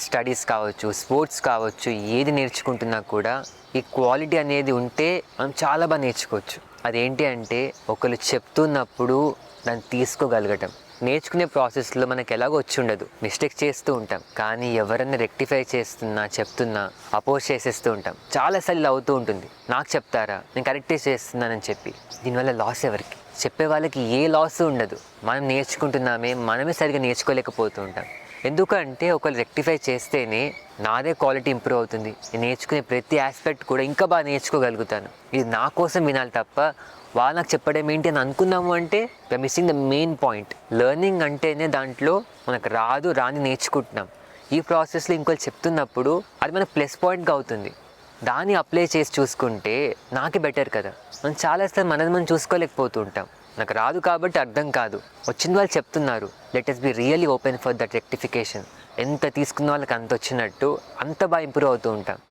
Studies కావచ్చు, sports కావచ్చు, ఏది నేర్చుకుంటున్నా కూడా ఈ క్వాలిటీ అనేది ఉంటే మనం చాలా బాగా నేర్చుకోవచ్చు. అదేంటి అంటే ఒకరు చెప్తున్నప్పుడు దాన్ని తీసుకోగలగటం. నేర్చుకునే ప్రాసెస్లో మనకు ఎలాగో వచ్చి ఉండదు, మిస్టేక్స్ చేస్తూ ఉంటాం. కానీ ఎవరైనా రెక్టిఫై చెప్తున్నా అపోజ్ చేసేస్తూ ఉంటాం. చాలాసార్లు అవుతూ ఉంటుంది. నాకు చెప్తారా, నేను కరెక్టే చేస్తున్నానని చెప్పి. దీనివల్ల లాస్ ఎవరికి? చెప్పే వాళ్ళకి ఏ లాస్ ఉండదు. మనం నేర్చుకుంటున్నామే, మనమే సరిగా నేర్చుకోలేకపోతూ ఉంటాం. ఎందుకంటే ఒకరు రెక్టిఫై చేస్తేనే నాదే క్వాలిటీ ఇంప్రూవ్ అవుతుంది. నేను నేర్చుకునే ప్రతి ఆస్పెక్ట్ కూడా ఇంకా బాగా నేర్చుకోగలుగుతాను. ఇది నా కోసం వినాలి తప్ప వాళ్ళు నాకు చెప్పడం ఏంటి అని అనుకున్నాము అంటే we're missing the main point. Learning అంటేనే దాంట్లో మనకు రాని నేర్చుకుంటున్నాం. ఈ ప్రాసెస్లో ఇంకోటి చెప్తున్నప్పుడు అది మనకు ప్లస్ పాయింట్గా అవుతుంది. దాన్ని అప్లై చేసి చూసుకుంటే నాకే బెటర్ కదా. మనం చాలాసార్లు మనది మనం చూసుకోలేకపోతూ ఉంటాం. నాకు రాదు కాబట్టి అర్థం కాదు, వచ్చిన వాళ్ళు చెప్తున్నారు, let us be really open for that rectification. ఎంత తీసుకున్న వాళ్ళకి అంత వచ్చినట్టు అంత బాగా ఇంప్రూవ్ అవుతూ ఉంటాం.